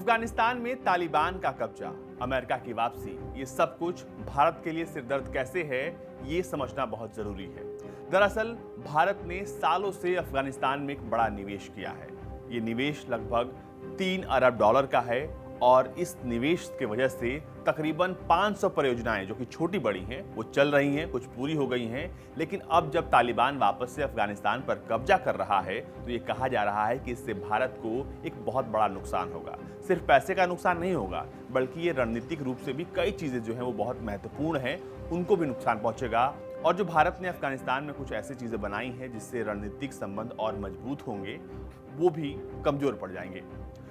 अफगानिस्तान में तालिबान का कब्जा, अमेरिका की वापसी, ये सब कुछ भारत के लिए सिरदर्द कैसे है, ये समझना बहुत जरूरी है। दरअसल भारत ने सालों से अफगानिस्तान में एक बड़ा निवेश किया है। ये निवेश लगभग 3 अरब डॉलर का है और इस निवेश की वजह से तकरीबन 500 परियोजनाएं जो कि छोटी बड़ी हैं वो चल रही हैं, कुछ पूरी हो गई हैं। लेकिन अब जब तालिबान वापस से अफगानिस्तान पर कब्जा कर रहा है तो ये कहा जा रहा है कि इससे भारत को एक बहुत बड़ा नुकसान होगा। सिर्फ पैसे का नुकसान नहीं होगा, बल्कि ये रणनीतिक रूप से भी कई चीजें जो हैं वो बहुत महत्वपूर्ण हैं, उनको भी नुकसान पहुंचेगा। और जो भारत ने अफगानिस्तान में कुछ ऐसी चीजें बनाई हैं जिससे रणनीतिक संबंध और मजबूत होंगे, वो भी कमजोर पड़ जाएंगे।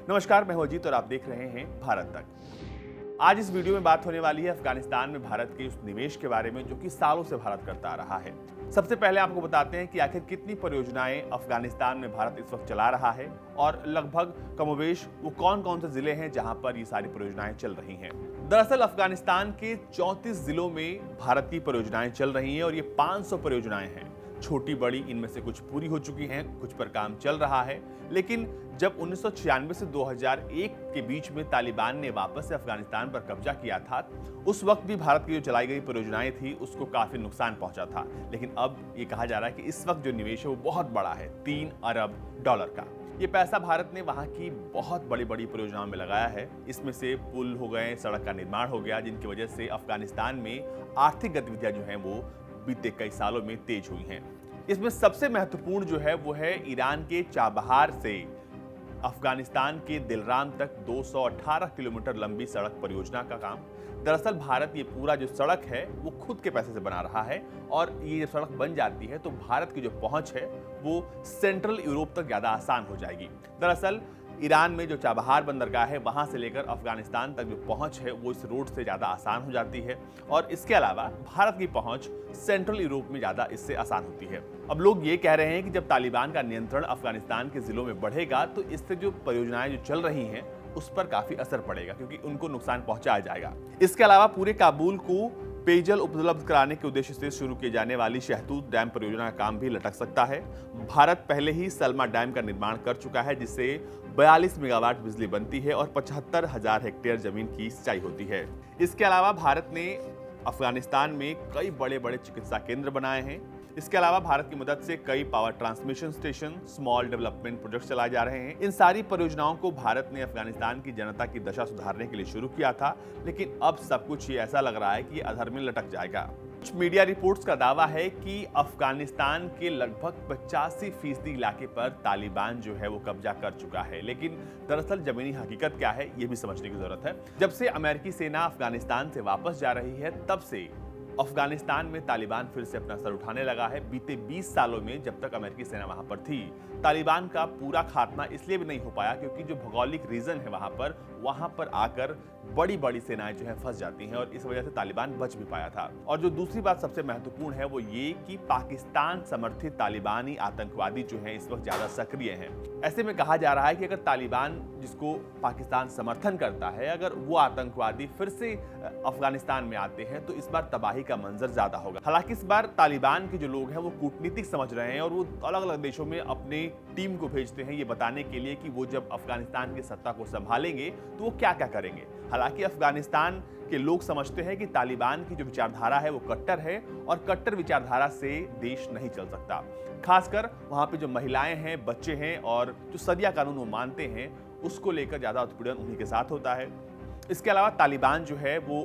नमस्कार, मैं हूं अजीत और आप देख रहे हैं भारत तक। आज इस वीडियो में बात होने वाली है अफगानिस्तान में भारत के उस निवेश के बारे में जो कि सालों से भारत करता आ रहा है। सबसे पहले आपको बताते हैं कि आखिर कितनी परियोजनाएं अफगानिस्तान में भारत इस वक्त चला रहा है और लगभग कमोबेश वो कौन कौन से जिले हैं जहां पर ये सारी परियोजनाएं चल रही हैं। दरअसल अफगानिस्तान के 34 जिलों में भारत की परियोजनाएं चल रही हैं और ये 500 परियोजनाएं हैं, छोटी बड़ी। इनमें से कुछ पूरी हो चुकी हैं, कुछ पर काम चल रहा है। लेकिन जब 1996 से 2001 के बीच में तालिबान ने वापस से अफगानिस्तान पर कब्जा किया था, उस वक्त भी भारत की जो चलाई गई परियोजनाएं थी उसको काफी नुकसान पहुंचा था। लेकिन अब ये कहा जा रहा है कि इस वक्त जो निवेश है वो बहुत बड़ा है, 3 अरब डॉलर का। ये पैसा भारत ने वहां की बहुत बड़ी बड़ी परियोजनाओं में लगाया है। इसमें से पुल हो गए, सड़क का निर्माण हो गया, जिनकी वजह से अफगानिस्तान में आर्थिक गतिविधियां जो हैं वो बीते कई सालों में तेज हुई हैं। इसमें सबसे महत्वपूर्ण जो है वो है ईरान के चाबहार से अफगानिस्तान के दिलराम तक 218 किलोमीटर लंबी सड़क परियोजना का काम। दरअसल भारत ये पूरा जो सड़क है वो खुद के पैसे से बना रहा है और ये जब सड़क बन जाती है तो भारत की जो पहुंच है वो सेंट्रल यूरोप तक ज्यादा आसान हो जाएगी। दरअसल ईरान में जो चाबहार बंदरगाह है वहां से लेकर अफगानिस्तान तक जो पहुंच है वो इस रोड से ज्यादा आसान हो जाती है और इसके अलावा भारत की पहुंच सेंट्रल यूरोप में ज्यादा इससे आसान होती है। अब लोग ये कह रहे हैं कि जब तालिबान का नियंत्रण अफगानिस्तान के जिलों में बढ़ेगा तो इससे जो परियोजनाएं जो चल रही हैं उस पर काफी असर पड़ेगा, क्योंकि उनको नुकसान पहुंचाया जाएगा। इसके अलावा पूरे काबुल को पेयजल उपलब्ध कराने के उद्देश्य से शुरू किए जाने वाली शहतूत डैम परियोजना का काम भी लटक सकता है। भारत पहले ही सलमा डैम का निर्माण कर चुका है, जिससे 42 मेगावाट बिजली बनती है और 75,000 हेक्टेयर जमीन की सिंचाई होती है। इसके अलावा भारत ने अफगानिस्तान में कई बड़े बड़े चिकित्सा केंद्र बनाए हैं। इसके अलावा भारत की मदद से कई power transmission station, small development project चलाए जा रहे हैं। इन सारी परियोजनाओं को भारत ने अफगानिस्तान की जनता की दशा सुधारने के लिए शुरू किया था, लेकिन अब सब कुछ ये ऐसा लग रहा है कि अधर में लटक जाएगा। कुछ मीडिया रिपोर्ट्स का दावा है कि अफगानिस्तान के लगभग 85% इलाके पर तालिबान जो है वो कब्जा कर चुका है। लेकिन दरअसल जमीनी हकीकत क्या है ये भी समझने की जरूरत है। जब से अमेरिकी सेना अफगानिस्तान से वापस जा रही है तब से अफगानिस्तान में तालिबान फिर से अपना सर उठाने लगा है। बीते 20 सालों में जब तक अमेरिकी सेना वहां पर थी, तालिबान का पूरा खात्मा इसलिए भी नहीं हो पाया क्योंकि जो भौगोलिक रीजन है वहां पर आकर बड़ी बड़ी सेनाएं जो है फंस जाती हैं और इस वजह से तालिबान बच भी पाया था। और जो दूसरी बात सबसे महत्वपूर्ण है वो ये कि पाकिस्तान समर्थित तालिबानी आतंकवादी जो हैं इस वक्त ज्यादा सक्रिय हैं। ऐसे में कहा जा रहा है कि अगर तालिबान, जिसको पाकिस्तान समर्थन करता है, अगर वो आतंकवादी फिर से अफगानिस्तान में आते हैं तो इस बार तबाही का मंजर ज्यादा होगा। हालांकि इस बार तालिबान के जो लोग हैं वो कूटनीतिक समझ रहे हैं और वो अलग अलग देशों में अपनी टीम को भेजते हैं ये बताने के लिए कि वो जब अफगानिस्तान की सत्ता को संभालेंगे तो वो क्या क्या करेंगे। हालांकि अफगानिस्तान के लोग समझते हैं कि तालिबान की जो विचारधारा है वो कट्टर है और कट्टर विचारधारा से देश नहीं चल सकता। खासकर वहां पे जो महिलाएं हैं, बच्चे हैं और जो शरिया कानून वो मानते हैं उसको लेकर ज्यादा उत्पीड़न उन्हीं के साथ होता है। इसके अलावा तालिबान जो है वो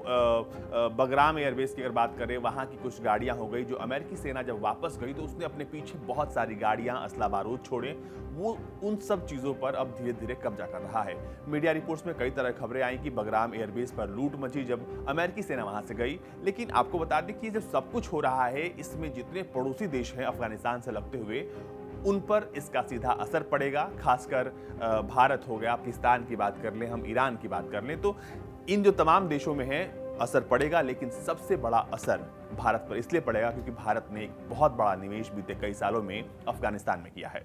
बगराम एयरबेस की अगर बात करें, वहाँ की कुछ गाड़ियाँ हो गई, जो अमेरिकी सेना जब वापस गई तो उसने अपने पीछे बहुत सारी गाड़ियाँ, असला बारूद छोड़े। वो उन सब चीज़ों पर अब धीरे धीरे कब्जा कर रहा है। मीडिया रिपोर्ट्स में कई तरह खबरें आई कि बगराम एयरबेस पर लूट मची जब अमेरिकी सेना वहाँ से गई। लेकिन आपको बता दें कि जब सब कुछ हो रहा है, इसमें जितने पड़ोसी देश हैं अफगानिस्तान से लगते हुए, उन पर इसका सीधा असर पड़ेगा। खासकर भारत हो गया, पाकिस्तान की बात कर लें, हम ईरान की बात कर लें, तो इन जो तमाम देशों में है असर पड़ेगा। लेकिन सबसे बड़ा असर भारत पर इसलिए पड़ेगा क्योंकि भारत ने एक बहुत बड़ा निवेश बीते कई सालों में अफगानिस्तान में किया है।